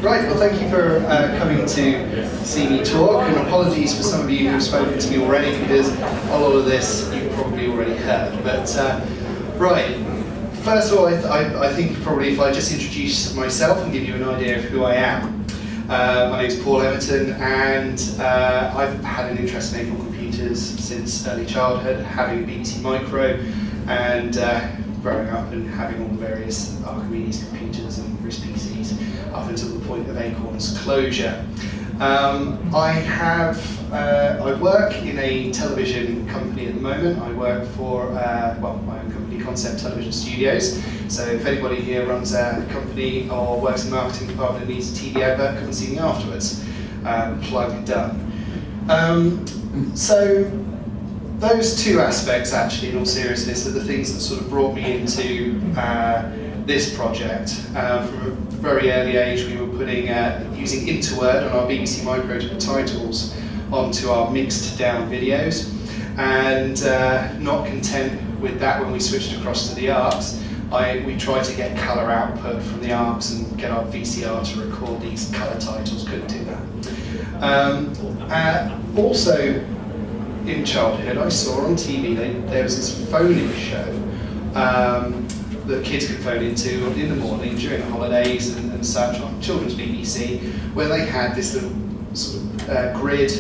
Right, well thank you for coming to see me talk, and apologies for some of you who have spoken to me already, because a lot of this you've probably already heard. But right, first of all, I think probably if I just introduce myself and give you an idea of who I am. My name's Paul Emerton, and I've had an interest in Emerton computers since early childhood, having a BBC Micro, and growing up and having all the various Archimedes computers and RISC PCs up until the point of Acorn's closure. I work in a television company at the moment. I work for my own company, Concept Television Studios. So if anybody here runs a company or works in the marketing department and needs a TV advert, come and see me afterwards. Plug done. So those two aspects, actually, in all seriousness, are the things that sort of brought me into this project. From a very early age, we were putting using Interword on our BBC Micro to put titles onto our mixed down videos, and not content with that, when we switched across to the ARCs, we tried to get colour output from the ARCs and get our VCR to record these colour titles. Couldn't do that. Also, in childhood, I saw on TV there was this phone-in show that kids could phone into in the morning during the holidays and such on Children's BBC, where they had this little sort of grid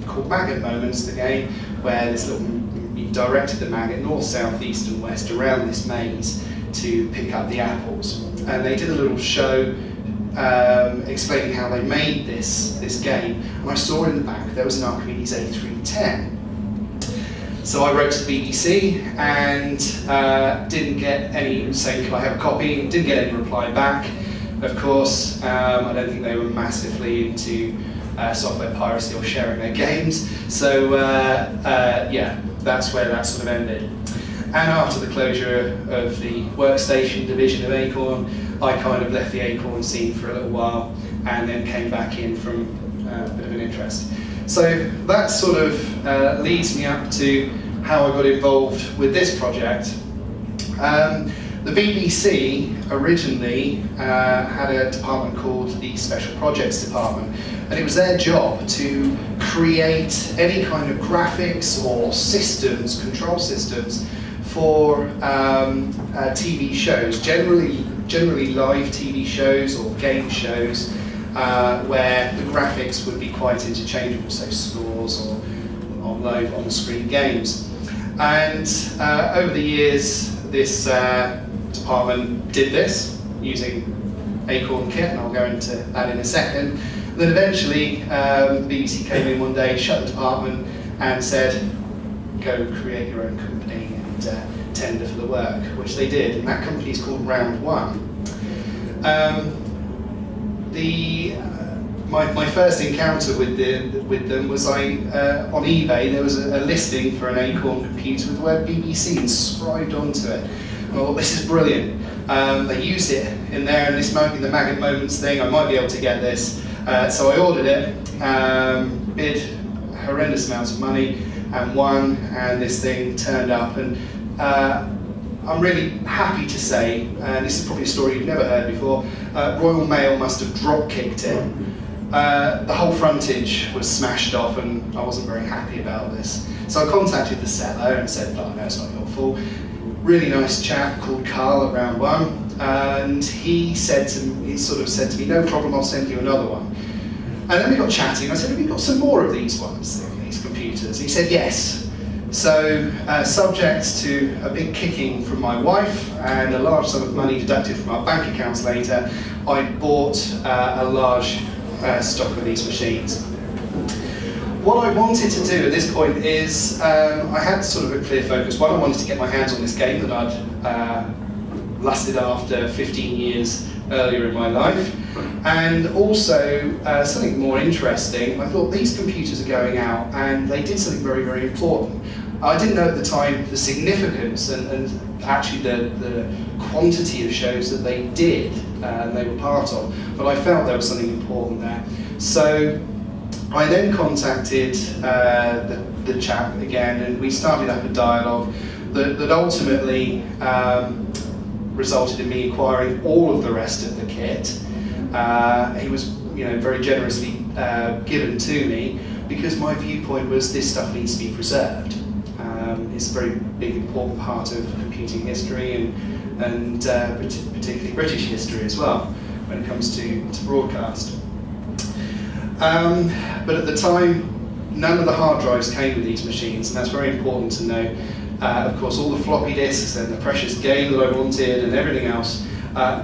called Maggot Moments, the game, where this little, you directed the maggot north, south, east and west around this maze to pick up the apples. And they did a little show explaining how they made this game, and I saw in the back there was an Archimedes A310. So I wrote to the BBC and didn't get any, saying could I have a copy, didn't get any reply back. Of course, I don't think they were massively into software piracy or sharing their games. So yeah, that's where that sort of ended. And after the closure of the workstation division of Acorn, I kind of left the Acorn scene for a little while and then came back in from a bit of an interest. So that sort of leads me up to how I got involved with this project. The BBC originally had a department called the Special Projects Department, and it was their job to create any kind of graphics or systems, control systems, for TV shows, generally live TV shows or game shows, where the graphics would be quite interchangeable, so scores or live on-screen games. And over the years, this department did this using Acorn kit, and I'll go into that in a second. And then eventually, the BBC came in one day, shut the department, and said, go create your own company and tender for the work, which they did, and that company is called Round One. My first encounter with them was on eBay. There was a listing for an Acorn computer with the word BBC inscribed onto it. I thought, this is brilliant. They used it in there, and this might be the Maggot Moments thing. I might be able to get this. So I ordered it, bid horrendous amounts of money, and won. And this thing turned up, and I'm really happy to say, and this is probably a story you've never heard before, Royal Mail must have drop-kicked it. The whole frontage was smashed off, and I wasn't very happy about this. So I contacted the seller and said, oh, no, it's not your fault. Really nice chap called Carl at Round One, and he sort of said to me, no problem, I'll send you another one. And then we got chatting. I said, have you got some more of these ones, these computers? He said, yes. So, subject to a big kicking from my wife and a large sum of money deducted from our bank accounts later, I bought a large stock of these machines. What I wanted to do at this point is, I had sort of a clear focus. One, I wanted to get my hands on this game that I'd lusted after 15 years earlier in my life, and also something more interesting. I thought, these computers are going out, and they did something very, very important. I didn't know at the time the significance and actually the quantity of shows that they did and they were part of, but I felt there was something important there. So I then contacted the chap again, and we started up a dialogue that ultimately resulted in me acquiring all of the rest of the kit. He was very generously given to me, because my viewpoint was this stuff needs to be preserved. It's a very big, important part of computing history and particularly British history as well, when it comes to broadcast. But at the time, none of the hard drives came with these machines, and that's very important to know. Of course, all the floppy disks and the precious game that I wanted and everything else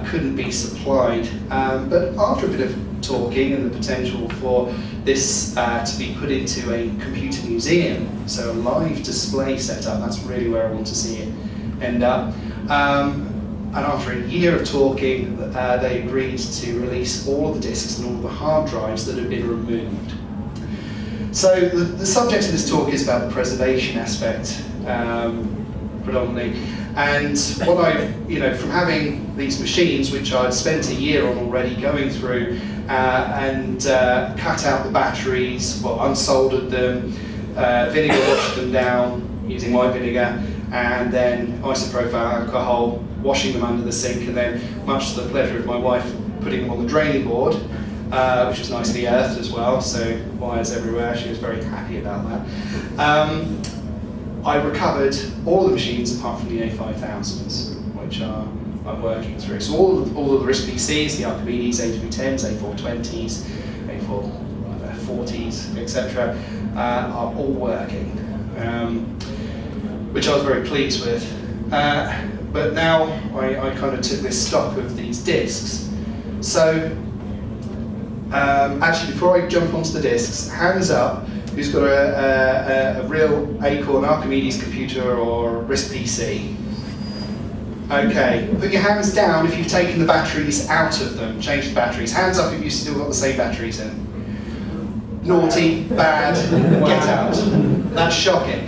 couldn't be supplied. But after a bit of talking and the potential for this to be put into a computer museum, so a live display setup, that's really where I want to see it end up. And after a year of talking, they agreed to release all of the disks and all of the hard drives that had been removed. So the subject of this talk is about the preservation aspect, predominantly. And what from having these machines, which I'd spent a year on already going through, and cut out the batteries, unsoldered them, vinegar washed them down using white vinegar, and then isopropyl alcohol, washing them under the sink, and then, much to the pleasure of my wife, putting them on the draining board, which was nicely earthed as well, so wires everywhere. She was very happy about that. I recovered all the machines apart from the A5000s, which I'm working through. So all of the RISC PCs, the Archimedes, A310s, A420s, A440s, etc., are all working, which I was very pleased with. But now I kind of took this stock of these disks. So actually, before I jump onto the disks, hands up who's got a real Acorn Archimedes computer or RISC PC. Okay, put your hands down if you've taken the batteries out of them, changed the batteries. Hands up if you've still got the same batteries in. Naughty, bad, get out. That's shocking.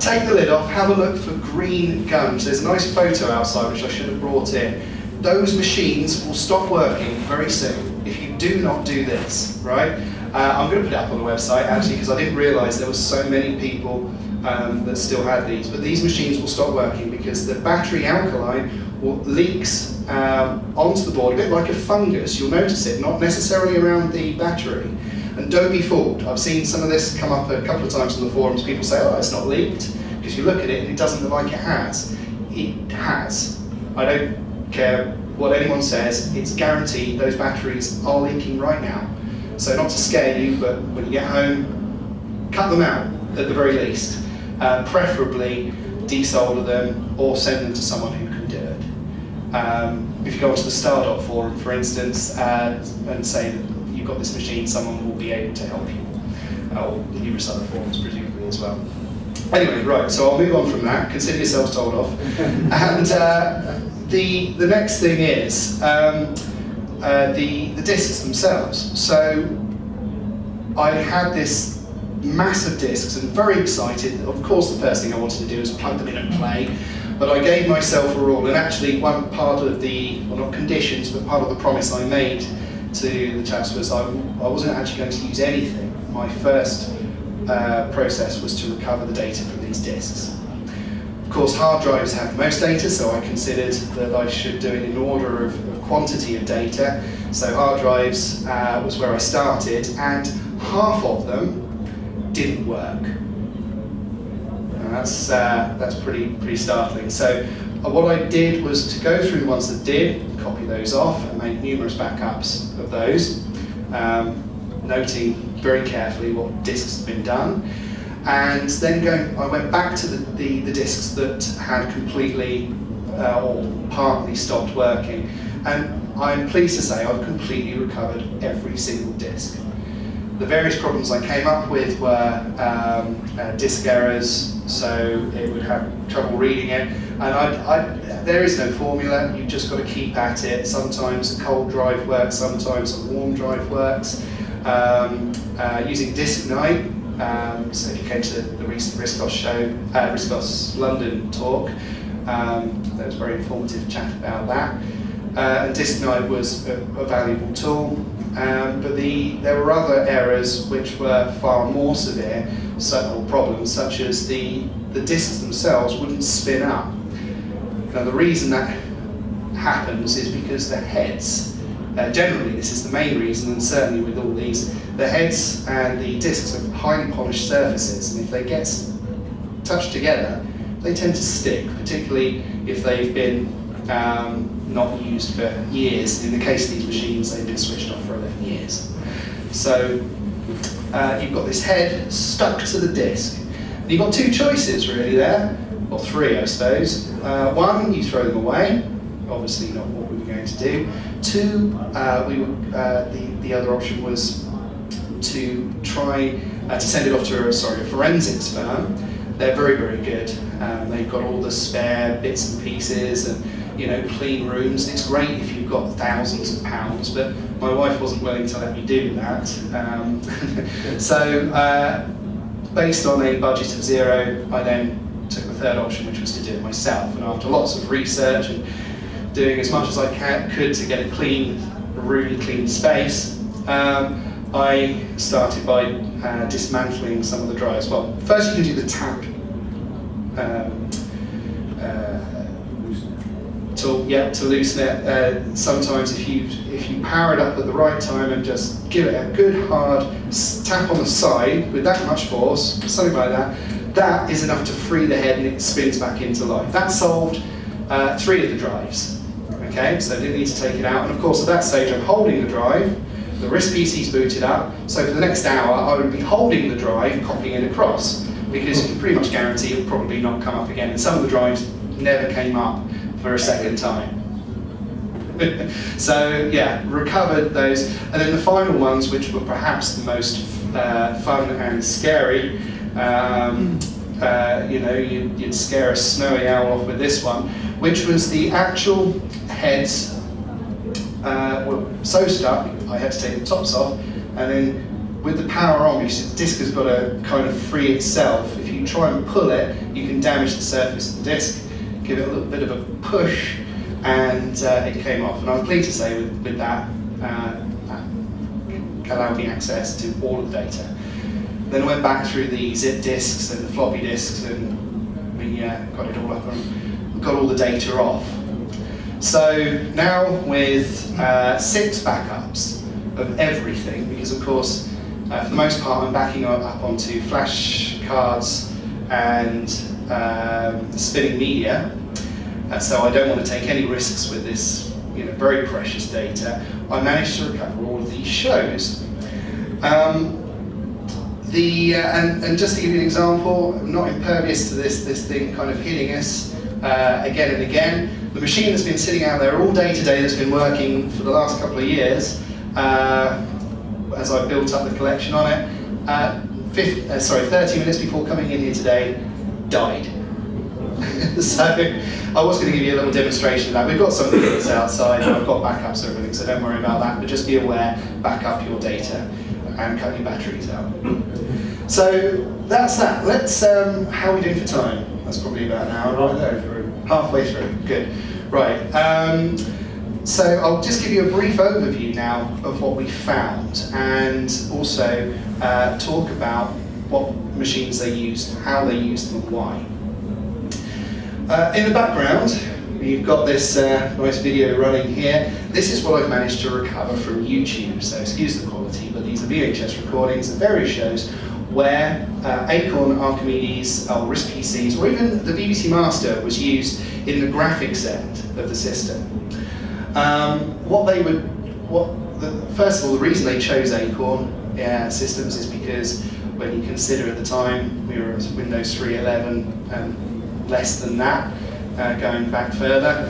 Take the lid off, have a look for green guns. There's a nice photo outside which I should have brought in. Those machines will stop working very soon if you do not do this, right? I'm going to put it up on the website actually, because I didn't realise there were so many people that still had these. But these machines will stop working because the battery alkaline leaks onto the board, a bit like a fungus. You'll notice it, not necessarily around the battery. And don't be fooled. I've seen some of this come up a couple of times on the forums. People say, oh, it's not leaked, because you look at it and it doesn't look like it has. It has. I don't care what anyone says, it's guaranteed those batteries are leaking right now. So not to scare you, but when you get home, cut them out at the very least. Preferably desolder them or send them to someone who can do it. If you go onto the Stardot forum, for instance, and say that you've got this machine, someone will be able to help you. Or numerous other forums, presumably, as well. Anyway, right, so I'll move on from that. Consider yourselves told off. And the next thing is the discs themselves. So I had this massive discs and very excited. Of course, the first thing I wanted to do was plug them in and play. But I gave myself a rule, and actually one part of the, well, not conditions, but part of the promise I made to the chaps was I wasn't actually going to use anything. My first process was to recover the data from these disks. Of course, hard drives have most data, so I considered that I should do it in order of quantity of data. So hard drives was where I started, and half of them didn't work. And that's pretty startling. So what I did was to go through the ones that did, copy those off, and make numerous backups of those, noting very carefully what disks had been done. And then I went back to the disks that had completely or partly stopped working. And I'm pleased to say I've completely recovered every single disk. The various problems I came up with were disk errors, so it would have trouble reading it. And there is no formula, you've just got to keep at it. Sometimes a cold drive works, sometimes a warm drive works. Using Disk Night, so if you came to the recent RISC OS show, RISC OS London talk, there was a very informative chat about that. And Disk Night was a valuable tool, but there were other errors which were far more severe, or problems, such as the disks themselves wouldn't spin up. Now the reason that happens is because the heads generally this is the main reason, and certainly with all these, the heads and the discs are highly polished surfaces, and if they get touched together, they tend to stick, particularly if they've been not used for years. In the case of these machines, they've been switched off for 11 years. So you've got this head stuck to the disc. You've got two choices really there, or three I suppose. One, you throw them away, obviously not what we were going to do. Two, the other option was to try to send it off to a forensics firm. They're very, very good. They've got all the spare bits and pieces and clean rooms. It's great if you've got thousands of pounds, but my wife wasn't willing to let me do that. So based on a budget of zero, I then took the third option, which was to do it myself. And after lots of research and doing as much as I could to get a clean room, clean space, I started by dismantling some of the drives. Well, first you can do the tap to loosen it. Sometimes if you power it up at the right time and just give it a good hard tap on the side with that much force, something like that, that is enough to free the head and it spins back into life. That solved 3 of the drives. Okay, so I didn't need to take it out, and of course at that stage I'm holding the drive. The RISC PC's booted up, so for the next hour I would be holding the drive, copying it across, because you can pretty much guarantee it'll probably not come up again, and some of the drives never came up for a second time. So yeah, recovered those, and then the final ones, which were perhaps the most fun and scary, you'd scare a snowy owl off with this one, which was the actual heads were so stuck, I had to take the tops off, and then with the power on, because the disc has got to kind of free itself. If you try and pull it, you can damage the surface of the disc. Give it a little bit of a push, and it came off. And I'm pleased to say with that, allowed me access to all of the data. Then I went back through the zip disks and the floppy disks, and we got it all up and got all the data off. So now with 6 backups of everything, because of course for the most part I'm backing up onto flash cards and spinning media, so I don't want to take any risks with this very precious data. I managed to recover all of these shows. And just to give you an example, I'm not impervious to this thing kind of hitting us again and again. The machine that's been sitting out there all day today, that's been working for the last couple of years, as I built up the collection on it, 30 minutes before coming in here today, died. So I was going to give you a little demonstration of that. We've got some kits outside, and I've got backups and everything, so don't worry about that, but just be aware, back up your data and cut your batteries out. So that's that. Let's, how are we doing for time? That's probably about an hour right there. Halfway through, good. Right, so I'll just give you a brief overview now of what we found, and also talk about what machines they used, how they used them, and why. In the background, you've got this nice video running here. This is what I've managed to recover from YouTube, so excuse the quality, but these are VHS recordings of various shows where Acorn, Archimedes, or RISC PCs, or even the BBC Master was used in the graphics end of the system. First of all, the reason they chose Acorn systems is because when you consider at the time we were at Windows 3.11 and less than that, going back further,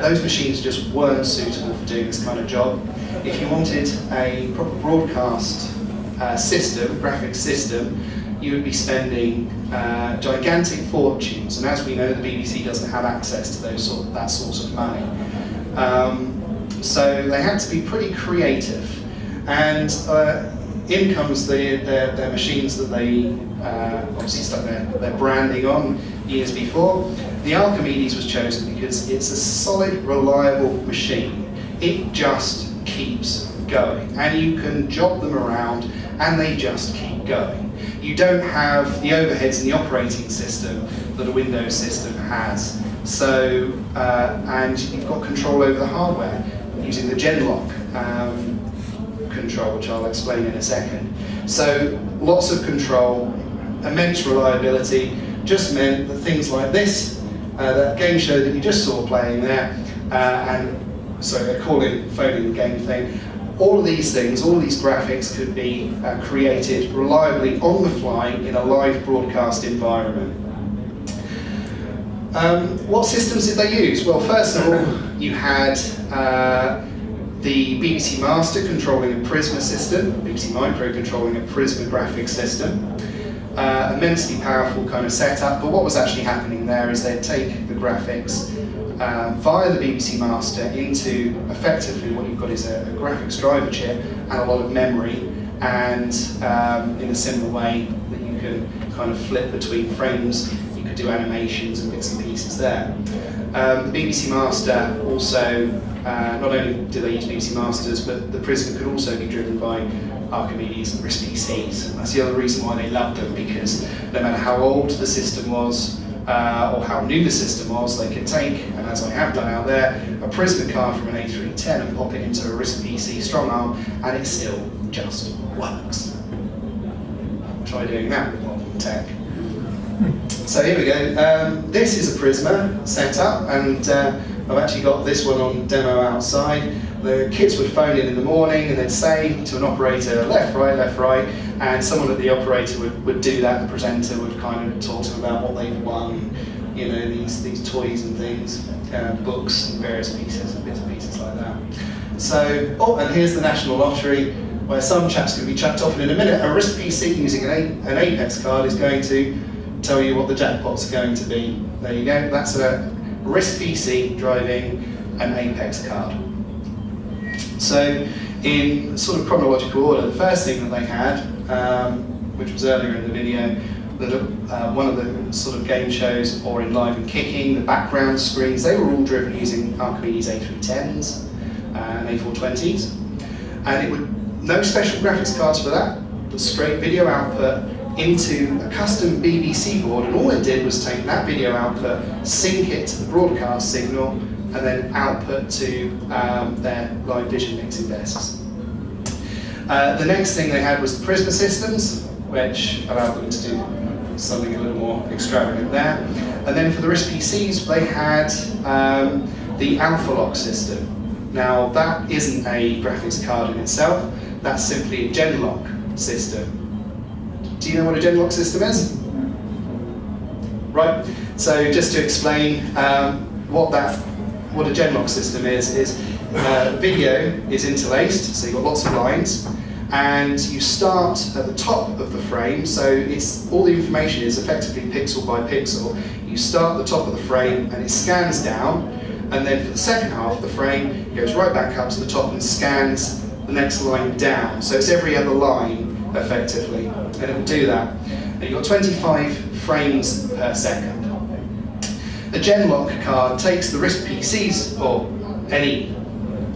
those machines just weren't suitable for doing this kind of job. If you wanted a proper broadcast system, graphics system, you would be spending gigantic fortunes, and as we know, the BBC doesn't have access to that source of money. So they had to be pretty creative, and in comes their machines that they obviously stuck their branding on years before. The Archimedes was chosen because it's a solid, reliable machine. It just keeps going, and you can job them around and they just keep going. You don't have the overheads in the operating system that a Windows system has, so and you've got control over the hardware. using the Genlock control, which I'll explain in a second. So lots of control, immense reliability, just meant that things like this, that game show that you just saw playing there, and so they're calling phoning the game thing, all of these things, all these graphics could be created reliably on the fly in a live broadcast environment. What systems did they use? Well, first of all, you had the BBC Master controlling a Prisma system, BBC Micro controlling a Prisma graphics system. Immensely powerful kind of setup, but what was actually happening there is they'd take the graphics via the BBC Master into effectively what you've got is a graphics driver chip and a lot of memory, and in a similar way that you can kind of flip between frames, you could do animations and bits and pieces there. The BBC Master also, not only do they use BBC Masters, but the Prisma could also be driven by Archimedes and RISC PCs. That's the other reason why they loved them, because no matter how old the system was, or how new the system was, they could take, and as I have done out there, a Prisma card from an A310 and pop it into a RISC PC strong arm, and it still just works. Try doing that with modern tech. So here we go. This is a Prisma setup, and I've actually got this one on demo outside. The kids would phone in the morning and they'd say to an operator, left, right, and someone at the operator would do that. The presenter would kind of talk to them about what they've won, you know, these toys and things, books and various pieces and bits and pieces like that. So, oh, and here's the National Lottery, where some chap's going to be chucked off in a minute. A RISC PC using an Apex card is going to tell you what the jackpots are going to be. There you go, that's a RISC PC driving an Apex card. So, in sort of chronological order, the first thing that they had, which was earlier in the video, one of the sort of game shows, or in Live and Kicking, the background screens, they were all driven using Archimedes A310s and A420s. And it would, no special graphics cards for that, but straight video output into a custom BBC board, and all it did was take that video output, sync it to the broadcast signal, and then output to their live vision mixing desks. The next thing they had was the Prisma systems, which allowed them to do something a little more extravagant there. And then for the RISC PCs, they had the AlphaLock system. Now, that isn't a graphics card in itself, that's simply a Genlock system. Do you know what a Genlock system is? Right, so just to explain what a Genlock system is video is interlaced, so you've got lots of lines, and you start at the top of the frame, so it's all the information is effectively pixel by pixel. You start at the top of the frame and it scans down, and then for the second half of the frame it goes right back up to the top and scans the next line down. So it's every other line effectively, and it will do that. And you've got 25 frames per second. A Genlock card takes the RISC PCs, or any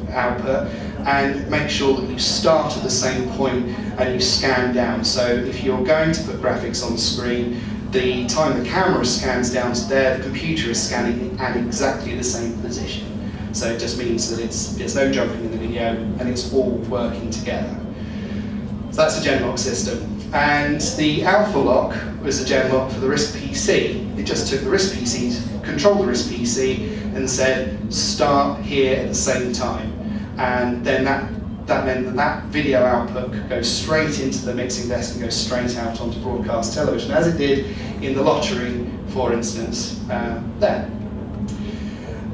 output, and make sure that you start at the same point and you scan down. So if you're going to put graphics on the screen, the time the camera scans down to there, the computer is scanning at exactly the same position. So it just means that there's no jumping in the video and it's all working together. So that's a Genlock system. And the AlphaLock was a Genlock for the RISC PC. It just took the RISC PCs, controlled the RISC PC, and said start here at the same time. And then that meant that video output could go straight into the mixing desk and go straight out onto broadcast television, as it did in the lottery, for instance, there.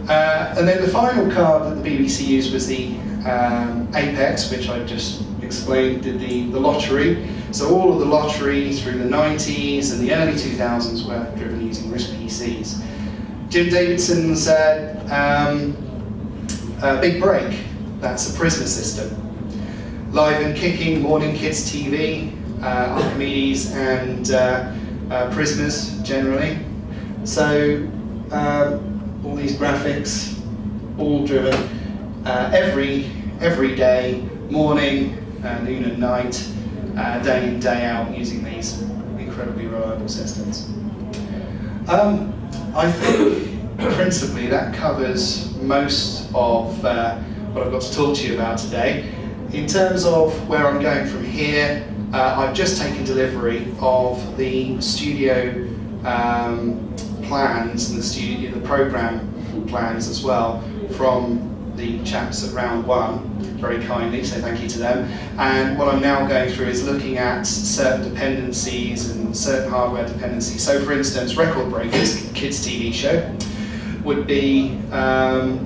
And then the final card that the BBC used was the Apex, which I just explained did the lottery. So all of the lottery through the 90s and the early 2000s were driven using RISC PCs. Jim Davidson's Big Break, that's a Prisma system. Live and Kicking, Morning Kids TV, Archimedes and Prismas generally. So all these graphics, all driven every day, morning, noon and night, day in, day out, using these incredibly reliable systems. I think principally that covers most of what I've got to talk to you about today. In terms of where I'm going from here, I've just taken delivery of the studio plans and the program plans as well from the chaps at round one, very kindly, so thank you to them. And what I'm now going through is looking at certain dependencies and certain hardware dependencies. So for instance, Record Breakers, kids TV show, would be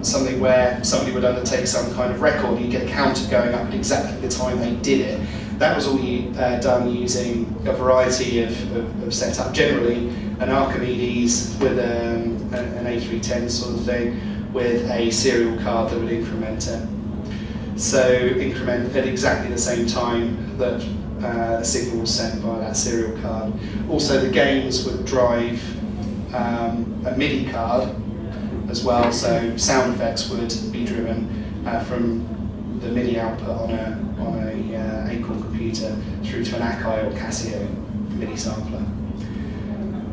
something where somebody would undertake some kind of record and you get a counter going up at exactly the time they did it. That was all done using a variety of setup, generally an Archimedes with an A310 sort of thing, with a serial card that would increment it. So increment at exactly the same time that the signal was sent via that serial card. Also the games would drive a MIDI card as well, so sound effects would be driven from the MIDI output on a Acorn computer through to an Akai or Casio MIDI sampler.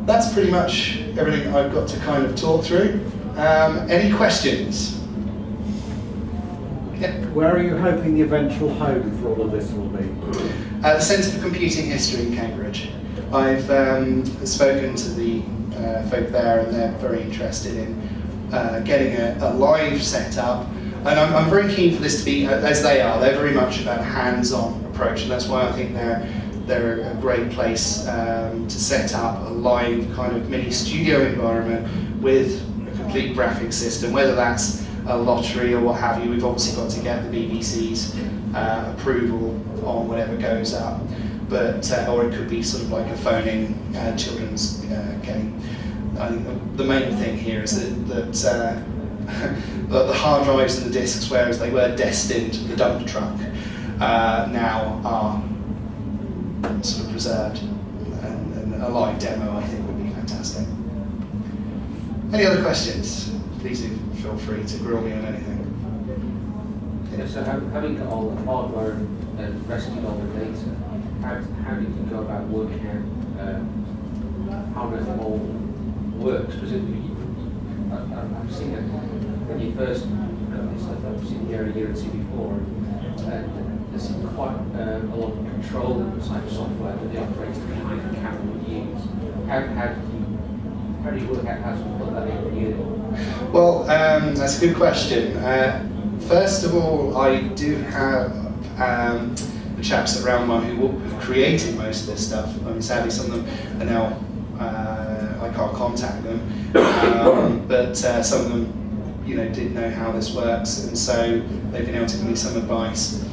That's pretty much everything I've got to kind of talk through. Any questions? Yeah. Where are you hoping the eventual home for all of this will be? The Centre for Computing History in Cambridge. I've spoken to the folk there, and they're very interested in getting a live setup. And I'm very keen for this to be, as they are, they're very much about a hands-on approach, and that's why I think they're a great place to set up a live kind of mini studio environment with a complete graphics system, whether that's a lottery or what have you. We've obviously got to get the BBC's approval on whatever goes up, but or it could be sort of like a phone-in children's game. I think the main thing here is that the hard drives and the discs, whereas they were destined to the dump truck, now are sort of preserved, and a live demo I think would be fantastic. Any other questions? Please do feel free to grill me on anything. Yeah, so having got all the hardware and rescued all the data, how did you go about working out how it all works? Specifically, I've seen it when you first got this stuff, I've seen here a year or two before, and there's quite a lot of control type software that the operator behind the camera would use. How do you work out how to put that in the unit? Well, that's a good question. First of all, I do have the chaps at Round One who have created most of this stuff. I mean, sadly, some of them are now, I can't contact them, but some of them, did know how this works, and so they've been able to give me some advice.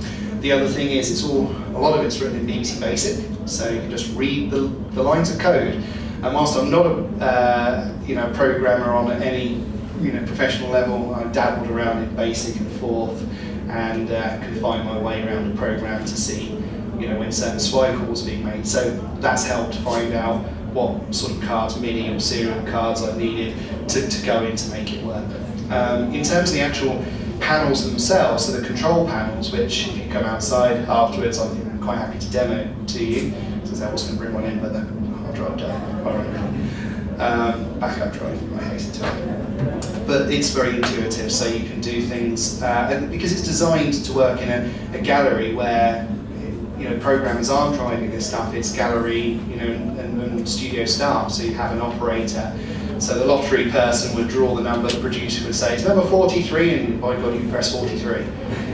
The other thing is, a lot of it's written in BBC Basic, so you can just read the lines of code. And whilst I'm not a programmer on any professional level, I dabbled around in Basic and Forth, and could find my way around a program to see when certain SWI calls are being made. So that's helped find out what sort of cards, MIDI or serial cards I needed to go in to make it work. In terms of the actual panels themselves, so the control panels, which if you come outside afterwards, I'm quite happy to demo to you, since I was going to bring one in, but the hard drive died, ironically. Backup drive, I hasten to it. But it's very intuitive, so you can do things, and because it's designed to work in a gallery where programmers aren't driving this stuff, it's gallery, and studio staff, so you have an operator. So the lottery person would draw the number, the producer would say, it's number 43, and by God, you press 43.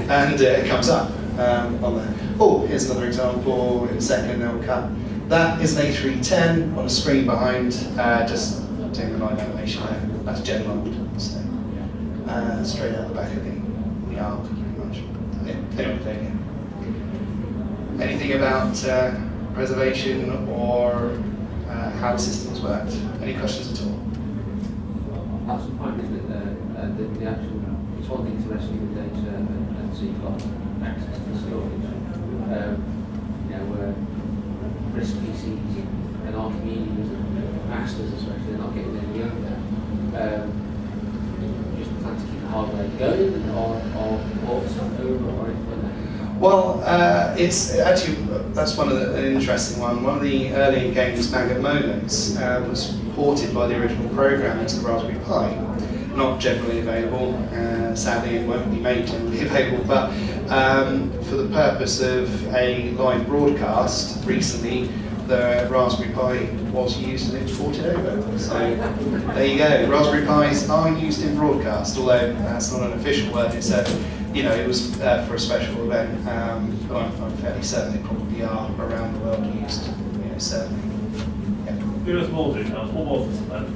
And it comes up on there. Oh, here's another example in a second, they'll cut. That is an A310 on a screen behind, just doing the live animation there. That's Genlocked, so straight out the back of the arc, pretty much. Yeah, anyway, there you go. Anything about preservation or how the systems worked? Any questions at all? That's the point, isn't it? The actual, it's one thing to rescue the data and so you've got access to the storage. Where RISC PCs and Archimedes and Masters especially, they're not getting any younger. Just plan to keep the hardware going or ports over or anything like that? Well, it's actually, that's an interesting one. One of the early games, Maggot Moments, was ported by the original programmer to the Raspberry Pi. not generally available. Sadly, it won't be made generally available, but for the purpose of a live broadcast, recently the Raspberry Pi was used and it ported over. So there you go. Raspberry Pis are used in broadcast, although that's not an official word. It's it was for a special event, but I'm fairly certain they probably are around the world used. Certainly. Yeah. Give us more details. What was this event?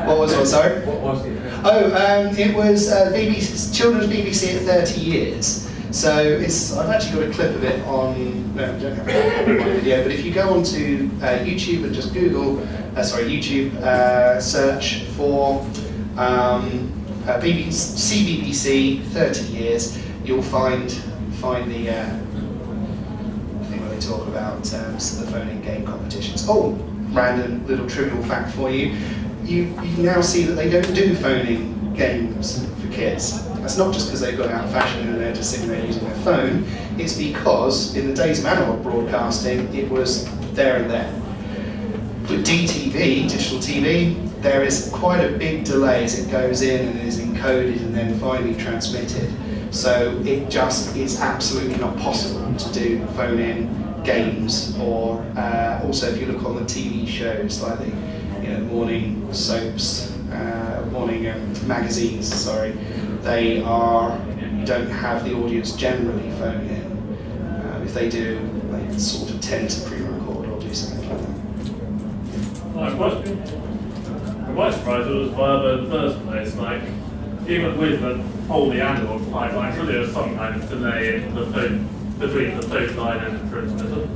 What was it? Sorry. What was it? It was children's BBC at 30 years. So I've actually got a clip of it on, no, I don't have it on my video, but if you go onto YouTube and just Google, search for CBBC 30 years, you'll find the thing where they talk about the phone-in game competitions. Oh, random little trivial fact for you. You now see that they don't do phone-in games for kids. That's not just because they've got out of fashion and they're just sitting there using their phone. It's because in the days of analog broadcasting, it was there and then. With DTV, digital TV, there is quite a big delay as it goes in and is encoded and then finally transmitted. So it just is absolutely not possible to do phone-in games, or also if you look on the TV shows like the morning soaps, morning magazines, sorry, they don't have the audience generally phone in. If they do, they sort of tend to pre-record or do something like that. My question. I'm quite surprised it was viable in the first place. Like, even with the analog pipeline, surely there was some kind of delay in the phone, between the phone line and the transmitter.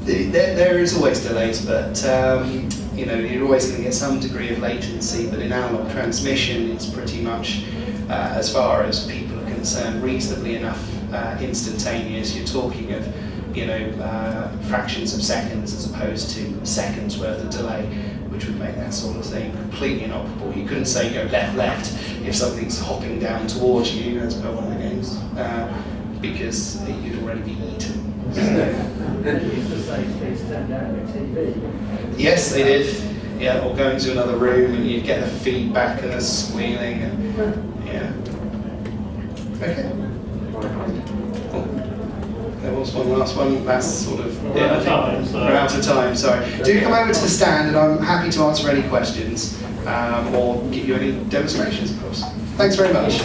There is always delays, but you're always going to get some degree of latency. But in analog transmission, it's pretty much, as far as people are concerned, reasonably enough instantaneous. You're talking of fractions of seconds as opposed to seconds worth of delay, which would make that sort of thing completely inoperable. You couldn't say go left if something's hopping down towards you, as per one of the games, because you'd already be eaten. Yes, they did. Yeah, or go into another room and you'd get the feedback and the squealing. And, yeah. Okay. There was one last one. That's sort of We're out of time. We're out of time. Sorry. Do come over to the stand, and I'm happy to answer any questions or give you any demonstrations, of course. Thanks very much.